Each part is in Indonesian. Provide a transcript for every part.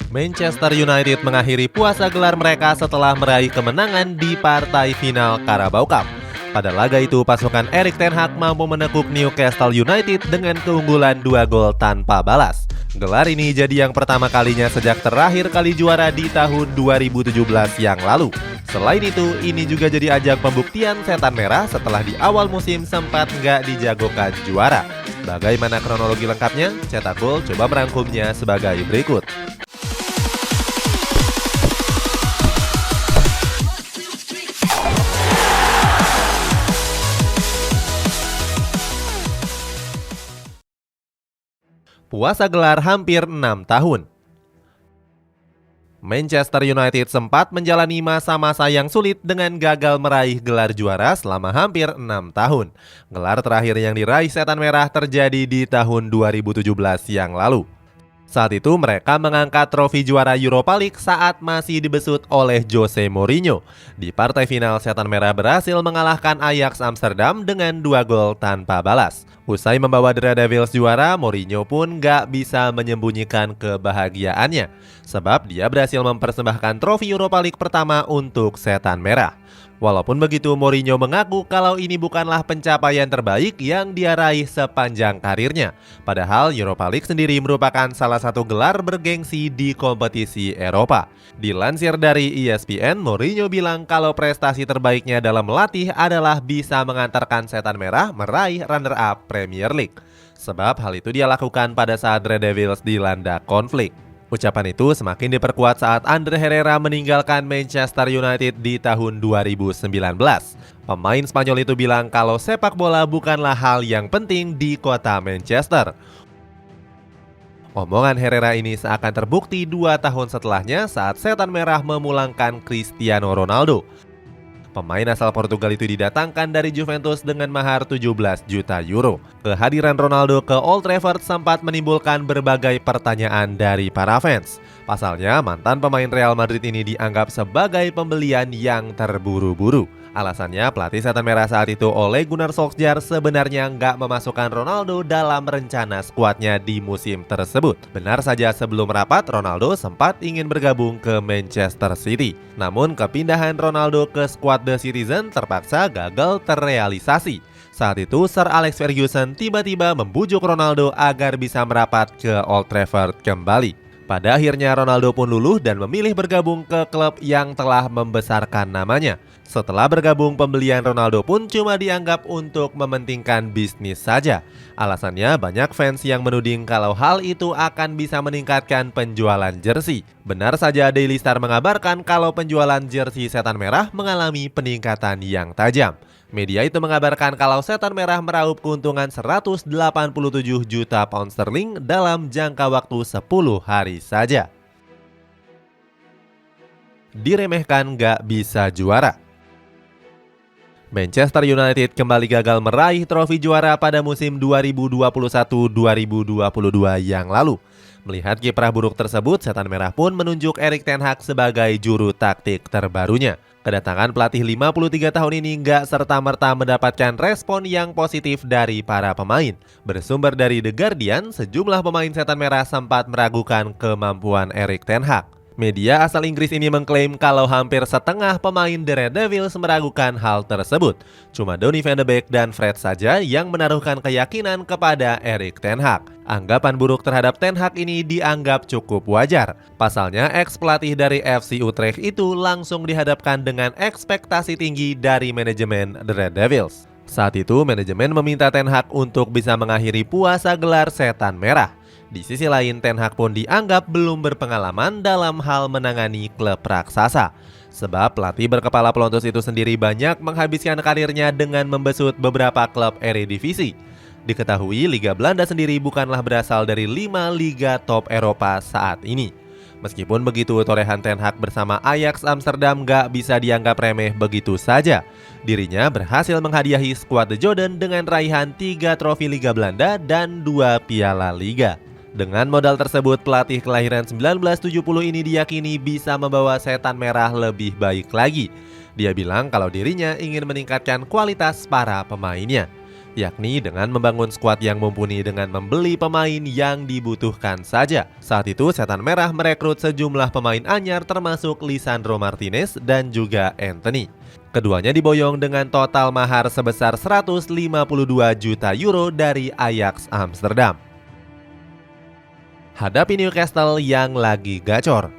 Manchester United mengakhiri puasa gelar mereka setelah meraih kemenangan di partai final Carabao Cup. Pada laga itu, pasukan Erik ten Hag mampu menekuk Newcastle United dengan keunggulan 2 gol tanpa balas. Gelar ini jadi yang pertama kalinya sejak terakhir kali juara di tahun 2017 yang lalu. Selain itu, ini juga jadi ajang pembuktian setan merah setelah di awal musim sempat nggak dijagokan juara. Bagaimana kronologi lengkapnya? Cetak Gol coba merangkumnya sebagai berikut. Puasa gelar hampir 6 tahun. Manchester United sempat menjalani masa-masa yang sulit dengan gagal meraih gelar juara selama hampir 6 tahun. Gelar terakhir yang diraih setan merah terjadi di tahun 2017 yang lalu. Saat itu mereka mengangkat trofi juara Europa League saat masih dibesut oleh Jose Mourinho. Di partai final, setan merah berhasil mengalahkan Ajax Amsterdam dengan 2 gol tanpa balas. Usai membawa The Red Devils juara, Mourinho pun gak bisa menyembunyikan kebahagiaannya, sebab dia berhasil mempersembahkan trofi Europa League pertama untuk setan merah. Walaupun begitu, Mourinho mengaku kalau ini bukanlah pencapaian terbaik yang dia raih sepanjang karirnya. Padahal Europa League sendiri merupakan salah satu gelar bergengsi di kompetisi Eropa. Dilansir dari ESPN, Mourinho bilang kalau prestasi terbaiknya dalam melatih adalah bisa mengantarkan setan merah meraih runner-up Premier League. Sebab hal itu dia lakukan pada saat Red Devils dilanda konflik. Ucapan itu semakin diperkuat saat Ander Herrera meninggalkan Manchester United di tahun 2019. Pemain Spanyol itu bilang kalau sepak bola bukanlah hal yang penting di kota Manchester. Omongan Herrera ini seakan terbukti 2 tahun setelahnya saat setan merah memulangkan Cristiano Ronaldo. Pemain asal Portugal itu didatangkan dari Juventus dengan mahar 17 juta euro. Kehadiran Ronaldo ke Old Trafford sempat menimbulkan berbagai pertanyaan dari para fans. Pasalnya, mantan pemain Real Madrid ini dianggap sebagai pembelian yang terburu-buru. Alasannya, pelatih setan merah saat itu Ole Gunnar Solskjaer sebenarnya nggak memasukkan Ronaldo dalam rencana skuadnya di musim tersebut. Benar saja, sebelum rapat, Ronaldo sempat ingin bergabung ke Manchester City. Namun, kepindahan Ronaldo ke skuad The Citizen terpaksa gagal terrealisasi. Saat itu, Sir Alex Ferguson tiba-tiba membujuk Ronaldo agar bisa merapat ke Old Trafford kembali. Pada akhirnya Ronaldo pun luluh dan memilih bergabung ke klub yang telah membesarkan namanya. Setelah bergabung, pembelian Ronaldo pun cuma dianggap untuk mementingkan bisnis saja. Alasannya, banyak fans yang menuding kalau hal itu akan bisa meningkatkan penjualan jersey. Benar saja, Daily Star mengabarkan kalau penjualan jersey setan merah mengalami peningkatan yang tajam. Media itu mengabarkan kalau setan merah meraup keuntungan 187 juta pound sterling dalam jangka waktu 10 hari saja. Diremehkan gak bisa juara. Manchester United kembali gagal meraih trofi juara pada musim 2021-2022 yang lalu. Melihat kiprah buruk tersebut, setan merah pun menunjuk Erik ten Hag sebagai juru taktik terbarunya. Kedatangan pelatih 53 tahun ini nggak serta-merta mendapatkan respon yang positif dari para pemain. Bersumber dari The Guardian, sejumlah pemain setan merah sempat meragukan kemampuan Erik ten Hag. Media asal Inggris ini mengklaim kalau hampir setengah pemain The Red Devils meragukan hal tersebut. Cuma Donny van de Beek dan Fred saja yang menaruhkan keyakinan kepada Erik ten Hag. Anggapan buruk terhadap ten Hag ini dianggap cukup wajar. Pasalnya, ex-pelatih dari FC Utrecht itu langsung dihadapkan dengan ekspektasi tinggi dari manajemen The Red Devils. Saat itu, manajemen meminta ten Hag untuk bisa mengakhiri puasa gelar setan merah. Di sisi lain, ten Hag pun dianggap belum berpengalaman dalam hal menangani klub raksasa. Sebab pelatih berkepala pelontos itu sendiri banyak menghabiskan karirnya dengan membesut beberapa klub Eredivisie. Diketahui, Liga Belanda sendiri bukanlah berasal dari 5 liga top Eropa saat ini. Meskipun begitu, torehan ten Hag bersama Ajax Amsterdam gak bisa dianggap remeh begitu saja. Dirinya berhasil menghadiahi skuad The Jordan dengan raihan 3 trofi Liga Belanda dan 2 piala Liga. Dengan modal tersebut, pelatih kelahiran 1970 ini diyakini bisa membawa setan merah lebih baik lagi. Dia bilang kalau dirinya ingin meningkatkan kualitas para pemainnya. yakni dengan membangun skuad yang mumpuni dengan membeli pemain yang dibutuhkan saja. Saat itu Setan Merah merekrut sejumlah pemain anyar termasuk Lisandro Martinez dan juga Anthony. Keduanya diboyong dengan total mahar sebesar 152 juta euro dari Ajax Amsterdam. Hadapi Newcastle yang lagi gacor.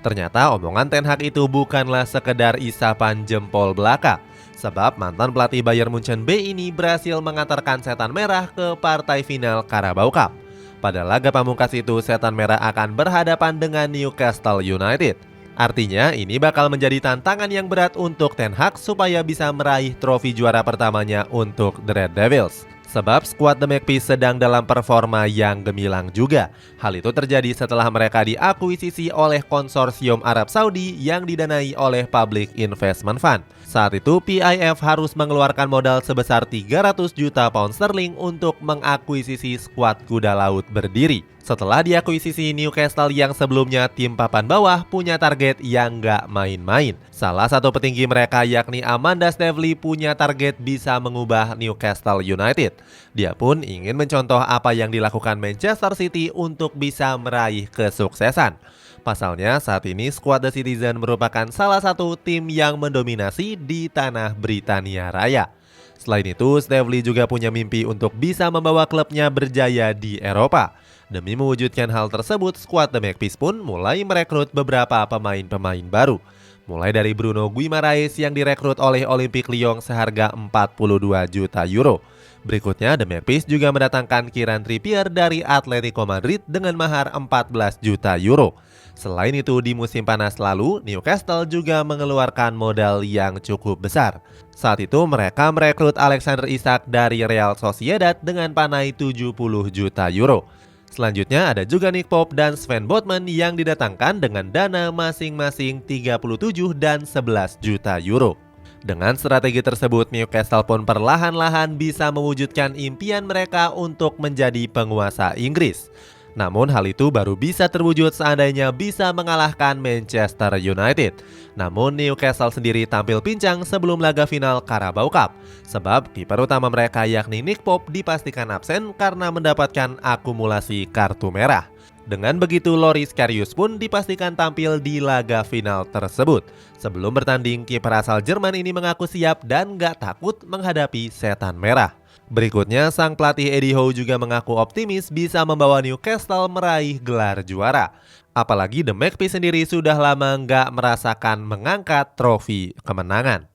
Ternyata omongan Ten Hag itu bukanlah sekedar isapan jempol belaka, sebab mantan pelatih Bayern Munchen B ini berhasil mengantarkan Setan Merah ke partai final Carabao Cup. Pada laga pamungkas itu, Setan Merah akan berhadapan dengan Newcastle United. Artinya ini bakal menjadi tantangan yang berat untuk Ten Hag supaya bisa meraih trofi juara pertamanya untuk The Red Devils. Sebab skuad The Magpies sedang dalam performa yang gemilang juga. Hal itu terjadi setelah mereka diakuisisi oleh konsorsium Arab Saudi yang didanai oleh Public Investment Fund. Saat itu PIF harus mengeluarkan modal sebesar 300 juta pound sterling untuk mengakuisisi skuad kuda laut berdiri. Setelah diakuisisi, Newcastle yang sebelumnya tim papan bawah punya target yang gak main-main. Salah satu petinggi mereka yakni Amanda Staveley punya target bisa mengubah Newcastle United. Dia pun ingin mencontoh apa yang dilakukan Manchester City untuk bisa meraih kesuksesan. Pasalnya saat ini skuad The Citizen merupakan salah satu tim yang mendominasi di tanah Britania Raya. Selain itu, Staveley juga punya mimpi untuk bisa membawa klubnya berjaya di Eropa. Demi mewujudkan hal tersebut, skuad The Magpies pun mulai merekrut beberapa pemain-pemain baru. Mulai dari Bruno Guimaraes yang direkrut oleh Olympique Lyon seharga 42 juta euro. Berikutnya, The Magpies juga mendatangkan Kieran Trippier dari Atletico Madrid dengan mahar 14 juta euro. Selain itu, di musim panas lalu, Newcastle juga mengeluarkan modal yang cukup besar. Saat itu, mereka merekrut Alexander Isak dari Real Sociedad dengan panai 70 juta euro. Selanjutnya ada juga Nick Pope dan Sven Botman yang didatangkan dengan dana masing-masing 37 dan 11 juta euro. Dengan strategi tersebut, Newcastle pun perlahan-lahan bisa mewujudkan impian mereka untuk menjadi penguasa Inggris. Namun hal itu baru bisa terwujud seandainya bisa mengalahkan Manchester United. Namun Newcastle sendiri tampil pincang sebelum laga final Carabao Cup, sebab kiper utama mereka yakni Nick Pope dipastikan absen karena mendapatkan akumulasi kartu merah. Dengan begitu, Loris Karius pun dipastikan tampil di laga final tersebut. Sebelum bertanding, kiper asal Jerman ini mengaku siap dan gak takut menghadapi Setan Merah. Berikutnya, sang pelatih Eddie Howe juga mengaku optimis bisa membawa Newcastle meraih gelar juara. Apalagi The Magpies sendiri sudah lama nggak merasakan mengangkat trofi kemenangan.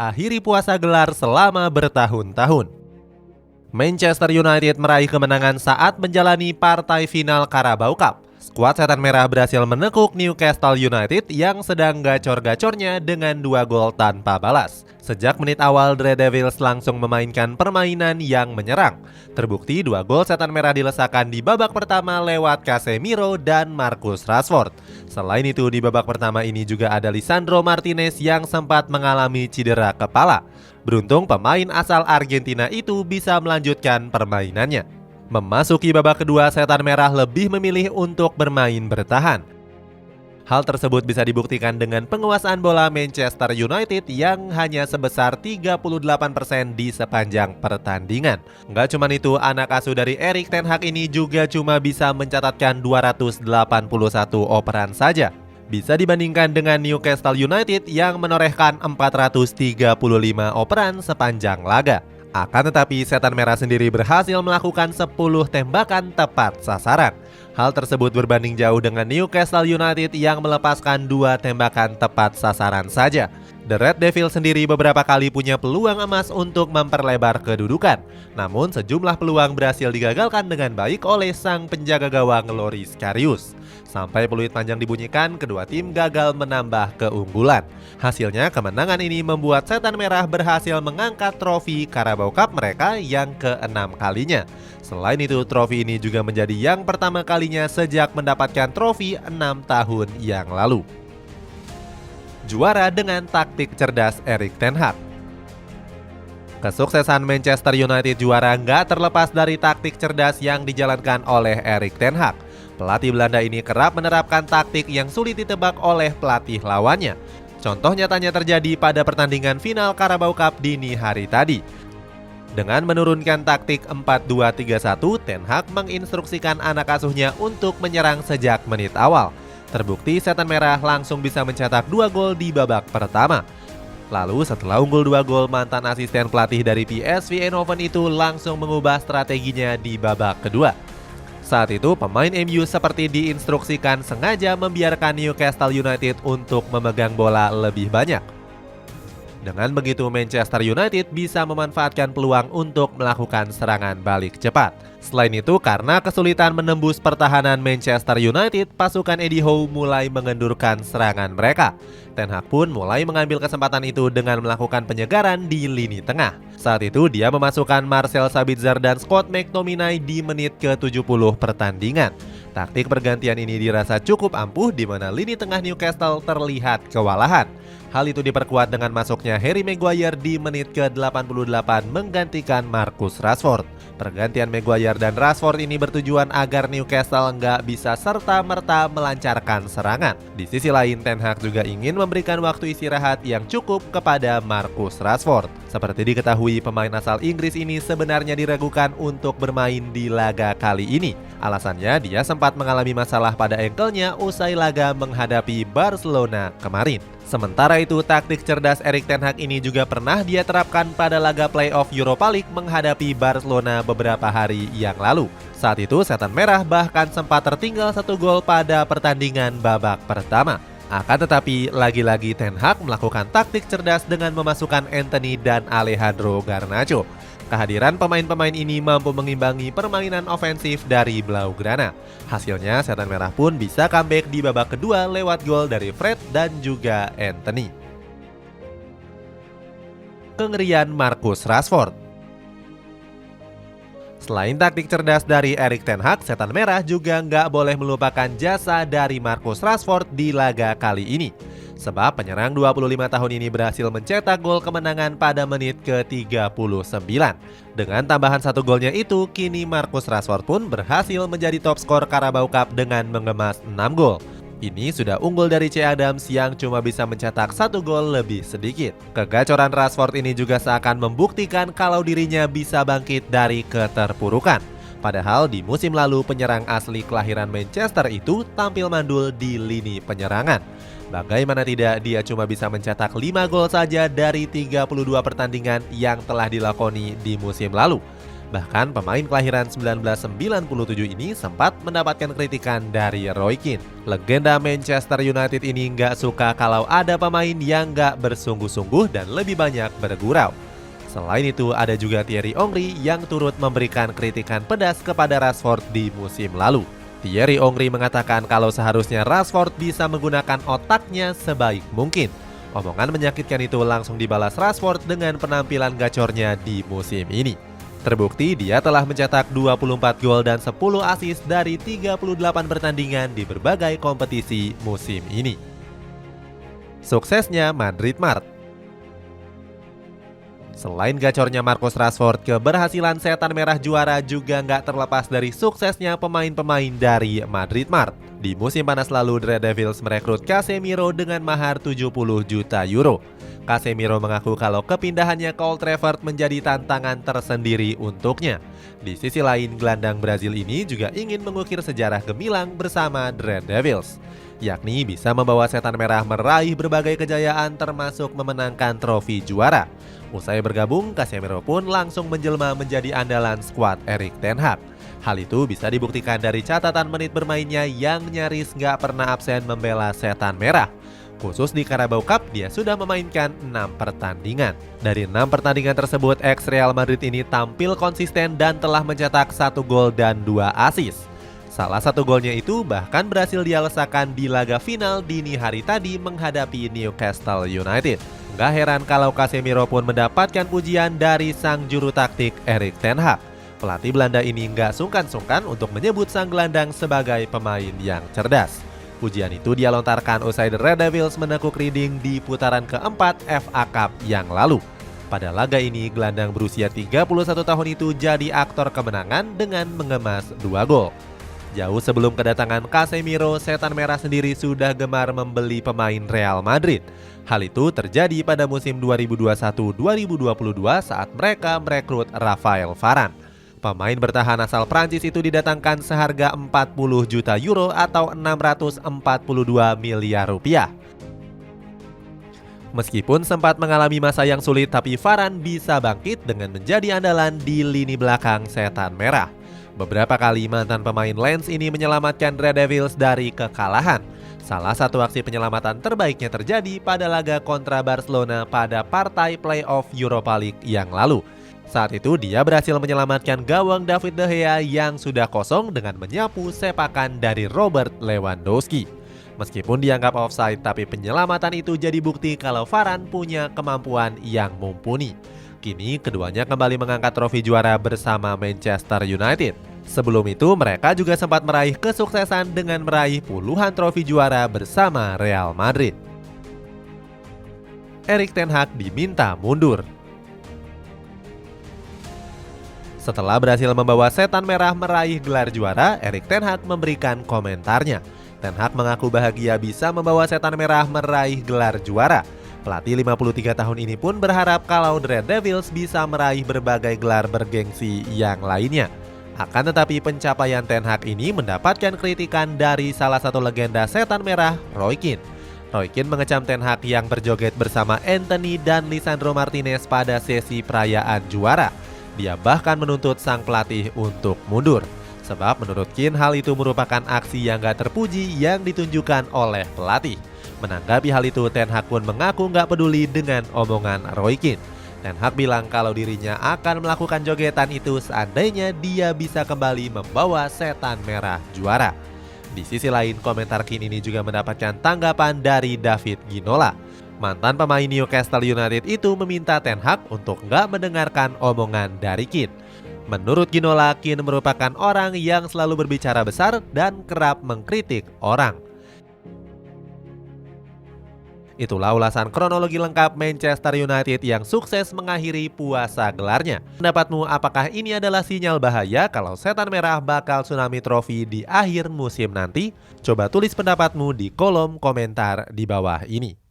Akhiri puasa gelar selama bertahun-tahun. Manchester United meraih kemenangan saat menjalani partai final Carabao Cup. Skuad Setan Merah berhasil menekuk Newcastle United yang sedang gacor-gacornya dengan 2 gol tanpa balas. Sejak menit awal, The Red Devils langsung memainkan permainan yang menyerang. Terbukti 2 gol Setan Merah dilesakan di babak pertama lewat Casemiro dan Marcus Rashford. Selain itu, di babak pertama ini juga ada Lisandro Martinez yang sempat mengalami cedera kepala. Beruntung pemain asal Argentina itu bisa melanjutkan permainannya. Memasuki babak kedua, Setan Merah lebih memilih untuk bermain bertahan. Hal tersebut bisa dibuktikan dengan penguasaan bola Manchester United yang hanya sebesar 38% di sepanjang pertandingan. Nggak cuma itu, anak asuh dari Erik Ten Hag ini juga cuma bisa mencatatkan 281 operan saja. Bisa dibandingkan dengan Newcastle United yang menorehkan 435 operan sepanjang laga. Akan tetapi Setan Merah sendiri berhasil melakukan 10 tembakan tepat sasaran. Hal tersebut berbanding jauh dengan Newcastle United yang melepaskan 2 tembakan tepat sasaran saja. The Red Devils sendiri beberapa kali punya peluang emas untuk memperlebar kedudukan. Namun sejumlah peluang berhasil digagalkan dengan baik oleh sang penjaga gawang Loris Karius. Sampai peluit panjang dibunyikan, kedua tim gagal menambah keunggulan. Hasilnya, kemenangan ini membuat Setan Merah berhasil mengangkat trofi Carabao Cup mereka yang ke-6 kalinya. Selain itu, trofi ini juga menjadi yang pertama kalinya sejak mendapatkan trofi 6 tahun yang lalu. Juara dengan taktik cerdas Erik ten Hag. Kesuksesan Manchester United juara nggak terlepas dari taktik cerdas yang dijalankan oleh Erik ten Hag. Pelatih Belanda ini kerap menerapkan taktik yang sulit ditebak oleh pelatih lawannya. Contoh nyatanya terjadi pada pertandingan final Carabao Cup dini hari tadi. Dengan menurunkan taktik 4-2-3-1, Ten Hag menginstruksikan anak asuhnya untuk menyerang sejak menit awal. Terbukti Setan Merah langsung bisa mencetak 2 gol di babak pertama. Lalu setelah unggul 2 gol, mantan asisten pelatih dari PSV Eindhoven itu langsung mengubah strateginya di babak kedua. Saat itu pemain MU seperti diinstruksikan sengaja membiarkan Newcastle United untuk memegang bola lebih banyak. Dengan begitu Manchester United bisa memanfaatkan peluang untuk melakukan serangan balik cepat. Selain itu, karena kesulitan menembus pertahanan Manchester United, pasukan Eddie Howe mulai mengendurkan serangan mereka. Ten Hag pun mulai mengambil kesempatan itu dengan melakukan penyegaran di lini tengah. Saat itu dia memasukkan Marcel Sabitzer dan Scott McTominay di menit ke-70 pertandingan. Taktik pergantian ini dirasa cukup ampuh di mana lini tengah Newcastle terlihat kewalahan. Hal itu diperkuat dengan masuknya Harry Maguire di menit ke-88 menggantikan Marcus Rashford. Pergantian Maguire dan Rashford ini bertujuan agar Newcastle nggak bisa serta-merta melancarkan serangan. Di sisi lain, Ten Hag juga ingin memberikan waktu istirahat yang cukup kepada Marcus Rashford. Seperti diketahui, pemain asal Inggris ini sebenarnya diragukan untuk bermain di laga kali ini. Alasannya, dia sempat mengalami masalah pada ankle-nya usai laga menghadapi Barcelona kemarin. Sementara itu, taktik cerdas Erik ten Hag ini juga pernah dia terapkan pada laga playoff Europa League menghadapi Barcelona beberapa hari yang lalu. Saat itu, Setan Merah bahkan sempat tertinggal 1 gol pada pertandingan babak pertama. Akan tetapi, lagi-lagi Ten Hag melakukan taktik cerdas dengan memasukkan Antony dan Alejandro Garnacho. Kehadiran pemain-pemain ini mampu mengimbangi permainan ofensif dari Blaugrana. Hasilnya, Setan Merah pun bisa comeback di babak kedua lewat gol dari Fred dan juga Antony. Kengerian Marcus Rashford. Selain taktik cerdas dari Erik ten Hag, Setan Merah juga nggak boleh melupakan jasa dari Marcus Rashford di laga kali ini. Sebab penyerang 25 tahun ini berhasil mencetak gol kemenangan pada menit ke-39. Dengan tambahan 1 golnya itu, kini Marcus Rashford pun berhasil menjadi top skor Carabao Cup dengan mengemas 6 gol. Ini sudah unggul dari C. Adams yang cuma bisa mencetak 1 gol lebih sedikit. Kegacoran Rashford ini juga seakan membuktikan kalau dirinya bisa bangkit dari keterpurukan. Padahal di musim lalu penyerang asli kelahiran Manchester itu tampil mandul di lini penyerangan. Bagaimana tidak, dia cuma bisa mencetak 5 gol saja dari 32 pertandingan yang telah dilakoni di musim lalu. Bahkan pemain kelahiran 1997 ini sempat mendapatkan kritikan dari Roy Keane. Legenda Manchester United ini nggak suka kalau ada pemain yang nggak bersungguh-sungguh dan lebih banyak bergurau. Selain itu, ada juga Thierry Henry yang turut memberikan kritikan pedas kepada Rashford di musim lalu. Thierry Henry mengatakan kalau seharusnya Rashford bisa menggunakan otaknya sebaik mungkin. Omongan menyakitkan itu langsung dibalas Rashford dengan penampilan gacornya di musim ini. Terbukti dia telah mencetak 24 gol dan 10 assist dari 38 pertandingan di berbagai kompetisi musim ini. Suksesnya Madrid Mart. Selain gacornya Marcus Rashford, keberhasilan Setan Merah juara juga nggak terlepas dari suksesnya pemain-pemain dari Madrid Mart. Di musim panas lalu, The Red Devils merekrut Casemiro dengan mahar 70 juta euro. Casemiro mengaku kalau kepindahannya ke Old Trafford menjadi tantangan tersendiri untuknya. Di sisi lain, gelandang Brazil ini juga ingin mengukir sejarah gemilang bersama The Red Devils, yakni bisa membawa Setan Merah meraih berbagai kejayaan termasuk memenangkan trofi juara. Usai bergabung, Casemiro pun langsung menjelma menjadi andalan skuad Erik ten Hag. Hal itu bisa dibuktikan dari catatan menit bermainnya yang nyaris nggak pernah absen membela Setan Merah. Khusus di Carabao Cup, dia sudah memainkan 6 pertandingan. Dari 6 pertandingan tersebut, ex-Real Madrid ini tampil konsisten dan telah mencetak 1 gol dan 2 assist. Salah satu golnya itu bahkan berhasil dia lesakan di laga final dini hari tadi menghadapi Newcastle United. Gak heran kalau Casemiro pun mendapatkan pujian dari sang juru taktik Erik ten Hag. Pelatih Belanda ini gak sungkan-sungkan untuk menyebut sang gelandang sebagai pemain yang cerdas. Pujian itu dia lontarkan usai The Red Devils menekuk Reading di putaran keempat FA Cup yang lalu. Pada laga ini, gelandang berusia 31 tahun itu jadi aktor kemenangan dengan mengemas 2 gol. Jauh sebelum kedatangan Casemiro, Setan Merah sendiri sudah gemar membeli pemain Real Madrid. Hal itu terjadi pada musim 2021-2022 saat mereka merekrut Rafael Varane. Pemain bertahan asal Prancis itu didatangkan seharga 40 juta euro atau 642 miliar rupiah. Meskipun sempat mengalami masa yang sulit, tapi Varane bisa bangkit dengan menjadi andalan di lini belakang Setan Merah. Beberapa kali mantan pemain Lens ini menyelamatkan Red Devils dari kekalahan. Salah satu aksi penyelamatan terbaiknya terjadi pada laga kontra Barcelona pada partai playoff Europa League yang lalu. Saat itu dia berhasil menyelamatkan gawang David De Gea yang sudah kosong dengan menyapu sepakan dari Robert Lewandowski. Meskipun dianggap offside, tapi penyelamatan itu jadi bukti kalau Varane punya kemampuan yang mumpuni. Kini keduanya kembali mengangkat trofi juara bersama Manchester United. Sebelum itu mereka juga sempat meraih kesuksesan dengan meraih puluhan trofi juara bersama Real Madrid. Erik ten Hag diminta mundur. Setelah berhasil membawa Setan Merah meraih gelar juara, Erik ten Hag memberikan komentarnya. Ten Hag mengaku bahagia bisa membawa Setan Merah meraih gelar juara. Pelatih 53 tahun ini pun berharap kalau The Red Devils bisa meraih berbagai gelar bergengsi yang lainnya. Akan tetapi pencapaian Ten Hag ini mendapatkan kritikan dari salah satu legenda Setan Merah, Roy Keane. Roy Keane mengecam Ten Hag yang berjoget bersama Anthony dan Lisandro Martinez pada sesi perayaan juara. Dia bahkan menuntut sang pelatih untuk mundur. Sebab menurut Keane hal itu merupakan aksi yang gak terpuji yang ditunjukkan oleh pelatih. Menanggapi hal itu, Ten Hag pun mengaku gak peduli dengan omongan Roy Keane. Ten Hag bilang kalau dirinya akan melakukan jogetan itu seandainya dia bisa kembali membawa Setan Merah juara. Di sisi lain, komentar Keane ini juga mendapatkan tanggapan dari David Ginola. Mantan pemain Newcastle United itu meminta Ten Hag untuk nggak mendengarkan omongan dari Keane. Menurut Ginola, Keane merupakan orang yang selalu berbicara besar dan kerap mengkritik orang. Itulah ulasan kronologi lengkap Manchester United yang sukses mengakhiri puasa gelarnya. Pendapatmu, apakah ini adalah sinyal bahaya kalau Setan Merah bakal tsunami trofi di akhir musim nanti? Coba tulis pendapatmu di kolom komentar di bawah ini.